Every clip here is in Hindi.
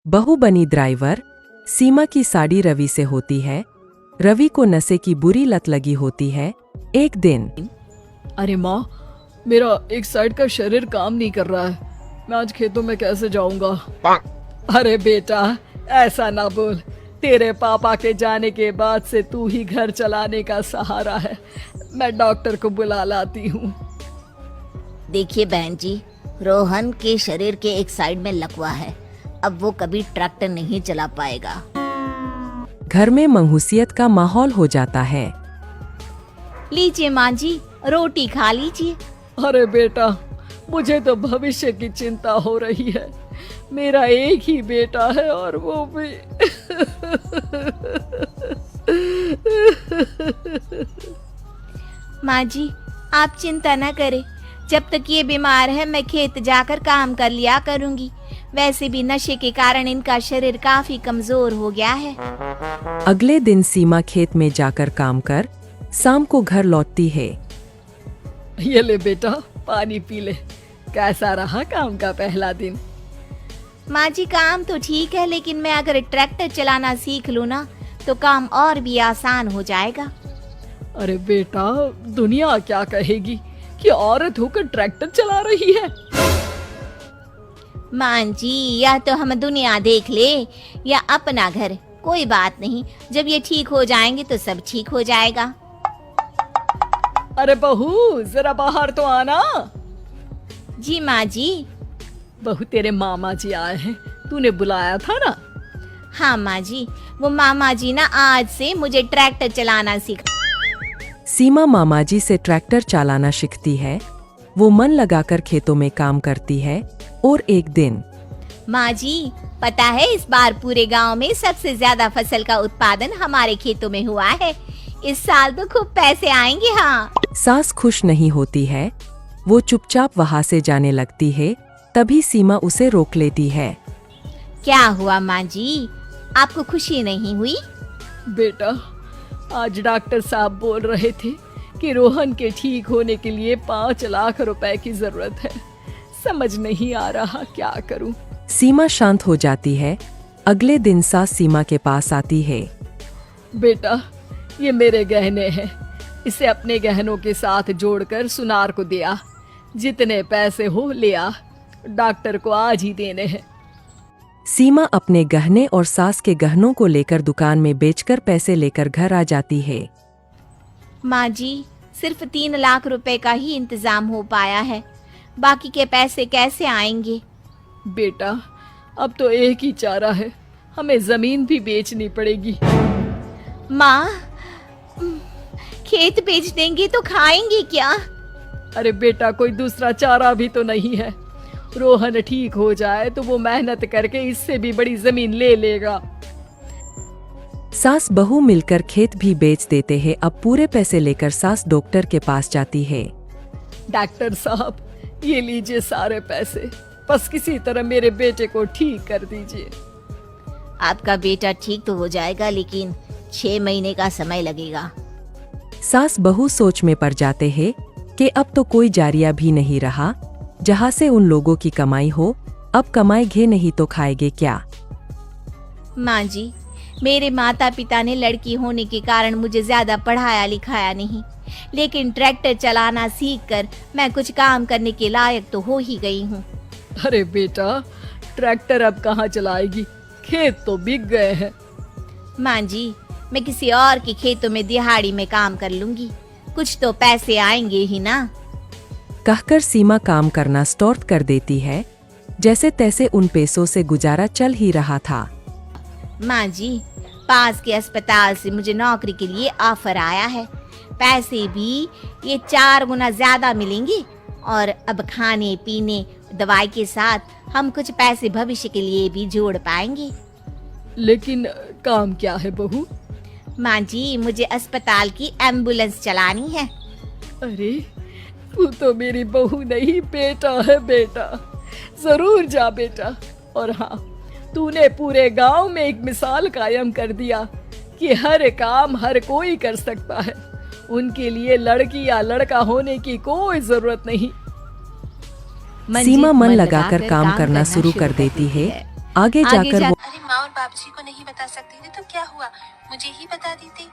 बहू बनी ड्राइवर। सीमा की साड़ी रवि से होती है। रवि को नशे की बुरी लत लगी होती है। एक दिन अरे माँ, मेरा एक साइड का शरीर काम नहीं कर रहा है। मैं आज खेतों में कैसे जाऊंगा? अरे बेटा, ऐसा ना बोल। तेरे पापा के जाने के बाद से तू ही घर चलाने का सहारा है। मैं डॉक्टर को बुला लाती हूँ। देखिए बहन जी, रोहन के शरीर के एक साइड में लकवा है। अब वो कभी ट्रैक्टर नहीं चला पाएगा। घर में मंहूसियत का माहौल हो जाता है। लीजिए माँ जी, रोटी खा लीजिए। अरे बेटा, मुझे तो भविष्य की चिंता हो रही है। मेरा एक ही बेटा है और वो भी माँ जी, आप चिंता न करें। जब तक ये बीमार है मैं खेत जाकर काम कर लिया करूँगी। वैसे भी नशे के कारण इनका शरीर काफी कमजोर हो गया है। अगले दिन सीमा खेत में जाकर काम कर शाम को घर लौटती है। ये ले बेटा, पानी पी ले। कैसा रहा काम का पहला दिन? माँ जी, काम तो ठीक है, लेकिन मैं अगर ट्रैक्टर चलाना सीख लूँ ना तो काम और भी आसान हो जाएगा। अरे बेटा, दुनिया क्या कहेगी कि औरत होकर ट्रैक्टर चला रही है। माँ जी, या तो हम दुनिया देख ले या अपना घर, कोई बात नहीं। जब ये ठीक हो जाएंगे तो सब ठीक हो जाएगा। अरे बहू, जरा बाहर तो आना। जी माँ जी। बहू, तेरे मामा जी आए हैं, तूने बुलाया था ना? हाँ माँ जी, वो मामा जी ना आज से मुझे ट्रैक्टर चलाना सिखा। सीमा मामाजी से ट्रैक्टर चलाना सीखती है। वो मन लगाकर खेतों में काम करती है। और एक दिन माँ जी, पता है इस बार पूरे गांव में सबसे ज्यादा फसल का उत्पादन हमारे खेतों में हुआ है। इस साल तो खूब पैसे आएंगे। हाँ। सास खुश नहीं होती है। वो चुपचाप वहाँ से जाने लगती है। तभी सीमा उसे रोक लेती है। क्या हुआ माँ जी, आपको खुशी नहीं हुई? बेटा, आज डॉक्टर साहब बोल रहे थे कि रोहन के ठीक होने के लिए 5 लाख रुपए की जरूरत है। समझ नहीं आ रहा क्या करूं। सीमा शांत हो जाती है। अगले दिन सास सीमा के पास आती है। बेटा, ये मेरे गहने हैं। इसे अपने गहनों के साथ जोड़कर सुनार को दिया। जितने पैसे हो ले आ, डॉक्टर को आज ही देने हैं। सीमा अपने गहने और सास के गहनों को लेकर दुकान में बेचकर पैसे लेकर घर आ जाती है। माँ जी, सिर्फ 3 लाख रुपए का ही इंतजाम हो पाया है। बाकी के पैसे कैसे आएंगे? बेटा, अब तो एक ही चारा है, हमें जमीन भी बेचनी पड़ेगी। माँ, खेत बेच देंगे तो खाएंगे क्या? अरे बेटा, कोई दूसरा चारा भी तो नहीं है। रोहन ठीक हो जाए तो वो मेहनत करके इससे भी बड़ी जमीन ले लेगा। सास बहू मिलकर खेत भी बेच देते हैं। अब पूरे पैसे लेकर सास डॉक्टर के पास जाती है। डॉक्टर साहब, ये लीजिए सारे पैसे। बस किसी तरह मेरे बेटे को ठीक कर दीजिए। आपका बेटा ठीक तो हो जाएगा, लेकिन 6 महीने का समय लगेगा। सास बहू सोच में पड़ जाते हैं कि अब तो कोई जारिया भी नहीं रहा जहाँ से उन लोगों की कमाई हो। अब कमाएंगे नहीं तो खाएंगे क्या? माँ जी, मेरे माता पिता ने लड़की होने के कारण मुझे ज्यादा पढ़ाया लिखाया नहीं, लेकिन ट्रैक्टर चलाना सीखकर मैं कुछ काम करने के लायक तो हो ही गई हूँ। अरे बेटा, ट्रैक्टर अब कहाँ चलाएगी? खेत तो बिक गए हैं। माँ जी, मैं किसी और के खेतों में दिहाड़ी में काम कर लूंगी, कुछ तो पैसे आएंगे ही ना। कहकर सीमा काम करना स्टार्ट कर देती है। जैसे तैसे उन पैसों से गुजारा चल ही रहा था। माँ जी, पास के अस्पताल से मुझे नौकरी के लिए ऑफर आया है। पैसे भी ये 4 गुना ज्यादा मिलेंगे और अब खाने पीने दवाई के साथ हम कुछ पैसे भविष्य के लिए भी जोड़ पाएंगे। लेकिन काम क्या है बहू? माँ जी, मुझे अस्पताल की एम्बुलेंस चलानी है। अरे, तू तो मेरी बहू नहीं, बेटा है। बेटा, जरूर जा बेटा। और हाँ, तूने पूरे गांव में एक मिसाल कायम कर दिया कि हर काम हर कोई कर सकता है। उनके लिए लड़की या लड़का होने की कोई जरूरत नहीं। सीमा मन लगाकर काम करना शुरू कर देती है। आगे जाकर वो बाबूजी को नहीं बता सकते थे तो क्या हुआ, मुझे ही बता देते।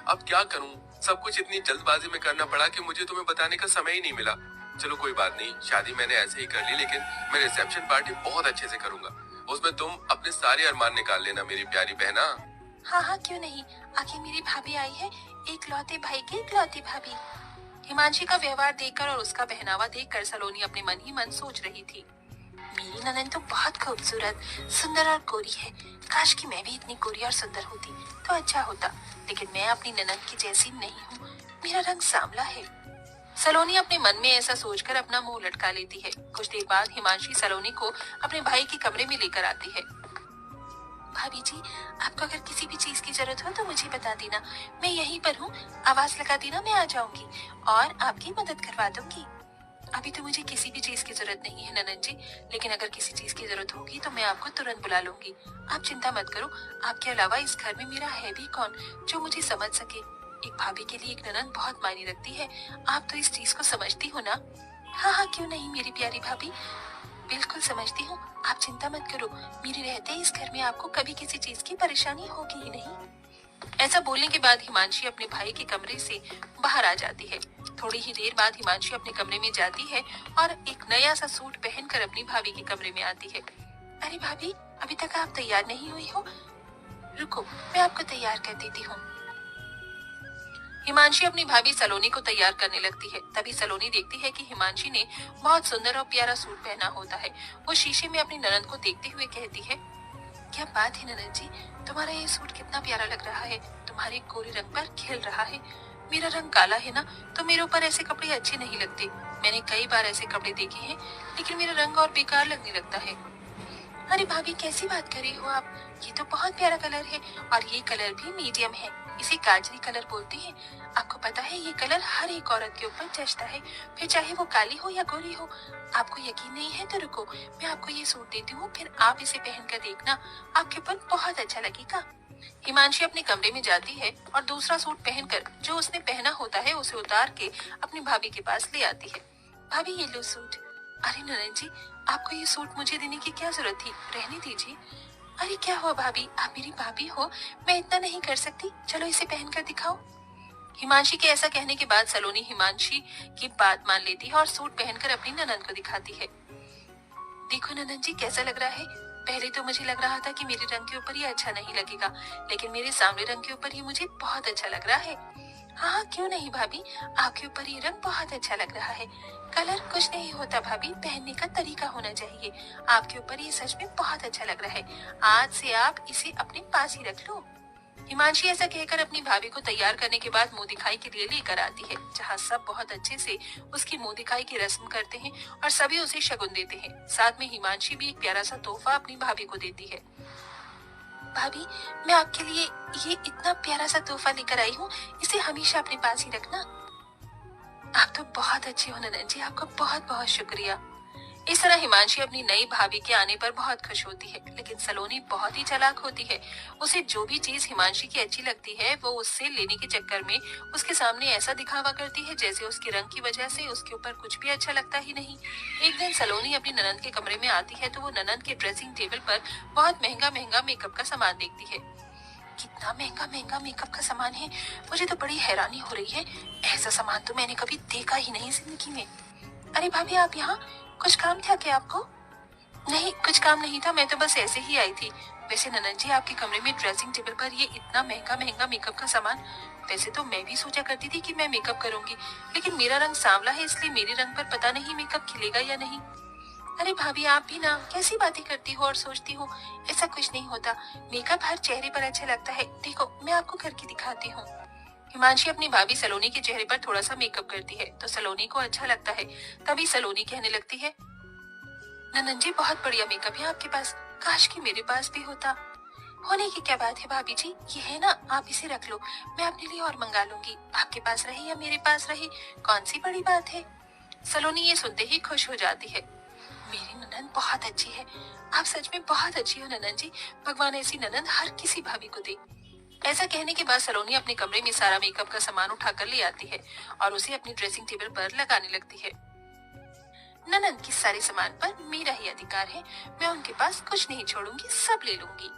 अब क्या करूं, सब कुछ इतनी जल्दबाजी में करना पड़ा कि मुझे तुम्हें बताने का समय ही नहीं मिला। चलो कोई बात नहीं, शादी मैंने ऐसे ही कर ली, लेकिन मैं रिसेप्शन पार्टी बहुत अच्छे से करूंगा। उसमें तुम अपने सारे अरमान निकाल लेना मेरी प्यारी बहना। हाँ हाँ क्यों नहीं, आखिर मेरी भाभी आई है, एक लौते भाई की इकलौती भाभी। हिमांशी का व्यवहार देखकर और उसका पहनावा देखकर सलोनी अपने मन ही मन सोच रही थी, मेरी ननद तो बहुत खूबसूरत, सुंदर और गोरी है। काश कि मैं भी इतनी गोरी और सुंदर होती तो अच्छा होता, लेकिन मैं अपनी ननद की जैसी नहीं हूँ, मेरा रंग सांवला है। सलोनी अपने मन में ऐसा सोचकर अपना मुंह लटका लेती है। कुछ देर बाद हिमांशी सलोनी को अपने भाई के कमरे में लेकर आती है। भाभी जी, आपको अगर किसी भी चीज की जरूरत हो तो मुझे बता देना, मैं यहीं पर हूँ, आवाज लगा देना, मैं आ जाऊंगी और आपकी मदद करवा दूंगी। अभी तो मुझे किसी भी चीज की जरूरत नहीं है ननद जी, लेकिन अगर किसी चीज की जरूरत होगी तो मैं आपको तुरंत बुला लूंगी। आप चिंता मत करो, आपके अलावा इस घर में मेरा है भी कौन जो मुझे समझ सके। एक भाभी के लिए एक ननद बहुत मायने रखती है, आप तो इस चीज को समझती हो ना। हाँ हाँ क्यों नहीं मेरी प्यारी भाभी, बिल्कुल समझती हूँ, आप चिंता मत करो, मेरे रहते इस घर में आपको कभी किसी चीज की परेशानी होगी ही नहीं। ऐसा बोलने के बाद हिमांशी अपने भाई के कमरे से बाहर आ जाती है। थोड़ी ही देर बाद हिमांशी अपने कमरे में जाती है और एक नया सा सूट पहनकर अपनी भाभी के कमरे में आती है। अरे भाभी, अभी तक आप तैयार नहीं हुई हो, रुको मैं आपको तैयार कर देती हूँ। हिमांशी अपनी भाभी सलोनी को तैयार करने लगती है। तभी सलोनी देखती है कि हिमांशी ने बहुत सुंदर और प्यारा सूट पहना होता है। वो शीशे में अपनी ननद को देखते हुए कहती है, क्या बात है ननद जी, तुम्हारा ये सूट कितना प्यारा लग रहा है, तुम्हारे गोरे रंग पर खिल रहा है। मेरा रंग काला है ना, तो मेरे ऊपर ऐसे कपड़े अच्छे नहीं लगते। मैंने कई बार ऐसे कपड़े देखे हैं, लेकिन मेरा रंग और बेकार लगने लगता है। अरे भाभी कैसी बात कर रही हो आप, ये तो बहुत प्यारा कलर है और ये कलर भी मीडियम है, इसे गाजरी कलर बोलते हैं। आपको पता है ये कलर हर एक औरत के ऊपर जचता है, फिर चाहे वो काली हो या गोरी हो। आपको यकीन नहीं है तो रुको, मैं आपको ये सूट देती हूँ, फिर आप इसे पहनकर देखना, आपके ऊपर बहुत अच्छा लगेगा। हिमांशी अपने कमरे में जाती है और दूसरा सूट पहनकर जो उसने पहना होता है उसे उतार के अपनी भाभी के पास ले आती है। भाभी ये लो सूट। अरे ननद जी, आपको ये सूट मुझे देने की क्या जरूरत थी, रहने दीजिए। अरे क्या हुआ भाभी, आप मेरी भाभी हो, मैं इतना नहीं कर सकती, चलो इसे पहनकर दिखाओ। हिमांशी के ऐसा कहने के बाद सलोनी हिमांशी की बात मान लेती है और सूट पहनकर अपनी ननद को दिखाती है। देखो ननद जी कैसा लग रहा है। पहले तो मुझे लग रहा था कि मेरे रंग के ऊपर ये अच्छा नहीं लगेगा, लेकिन मेरे सामने रंग के ऊपर ये मुझे बहुत अच्छा लग रहा है। हाँ हाँ क्यों नहीं भाभी, आपके ऊपर ये रंग बहुत अच्छा लग रहा है। कलर कुछ नहीं होता भाभी, पहनने का तरीका होना चाहिए। आपके ऊपर ये सच में बहुत अच्छा लग रहा है, आज से आप इसे अपने पास ही रख लो। हिमांशी ऐसा कहकर अपनी भाभी को तैयार करने के बाद मुंह दिखाई के लिए लेकर आती है, जहाँ सब बहुत अच्छे से उसकी मुंह दिखाई की रस्म करते हैं और सभी उसे शगुन देते हैं। साथ में हिमांशी भी एक प्यारा सा तोहफा अपनी भाभी को देती है। भाभी, मैं आपके लिए ये इतना प्यारा सा तोहफा लेकर आई हूँ, इसे हमेशा अपने पास ही रखना। आप तो बहुत अच्छी हो ननद जी, आपका बहुत बहुत शुक्रिया। इस तरह हिमांशी अपनी नई भाभी के आने पर बहुत खुश होती है, लेकिन सलोनी बहुत ही चालाक होती है। उसे जो भी चीज हिमांशी की अच्छी लगती है वो उससे लेने के चक्कर में उसके सामने ऐसा दिखावा करती है जैसे उसके रंग की वजह से उसके ऊपर कुछ भी अच्छा लगता ही नहीं। एक दिन सलोनी अपनी ननद के कमरे में आती है तो वो ननद के ड्रेसिंग टेबल पर बहुत महंगा महंगा मेकअप का सामान देखती है। कितना महंगा महंगा मेकअप का सामान है, मुझे तो बड़ी हैरानी हो रही है, ऐसा सामान तो मैंने कभी देखा ही नहीं जिंदगी में। अरे भाभी, आप यहाँ, कुछ काम था क्या आपको? नहीं, कुछ काम नहीं था, मैं तो बस ऐसे ही आई थी। वैसे ननद जी, आपके कमरे में ड्रेसिंग टेबल पर ये इतना महंगा महंगा मेकअप का सामान, वैसे तो मैं भी सोचा करती थी कि मैं मेकअप करूंगी, लेकिन मेरा रंग सांवला है, इसलिए मेरे रंग पर पता नहीं मेकअप खिलेगा या नहीं। अरे भाभी, आप भी ना कैसी बातें करती हो और सोचती हो, ऐसा कुछ नहीं होता, मेकअप हर चेहरे पर अच्छा लगता है। देखो मैं आपको करके दिखाती हूँ। हिमांशी अपनी भाभी सलोनी के चेहरे पर थोड़ा सा मेकअप करती है तो सलोनी को अच्छा लगता है। तभी सलोनी कहने लगती है, ननद जी बहुत बढ़िया मेकअप है आपके पास, काश कि मेरे पास भी होता। होने की क्या बात है भाभी जी, ये है ना, आप इसे रख लो, मैं अपने लिए और मंगा लूंगी, आपके पास रहे या मेरे पास रहे, कौन सी बड़ी बात है। सलोनी ये सुनते ही खुश हो जाती है। मेरी ननद बहुत अच्छी है, आप सच में बहुत अच्छी हो ननद जी, भगवान ऐसी ननद हर किसी भाभी को दे। ऐसा कहने के बाद सलोनी अपने कमरे में सारा मेकअप का सामान उठाकर ले आती है और उसे अपनी ड्रेसिंग टेबल पर लगाने लगती है। ननद के सारे सामान पर मेरा ही अधिकार है, मैं उनके पास कुछ नहीं छोड़ूंगी, सब ले लूंगी।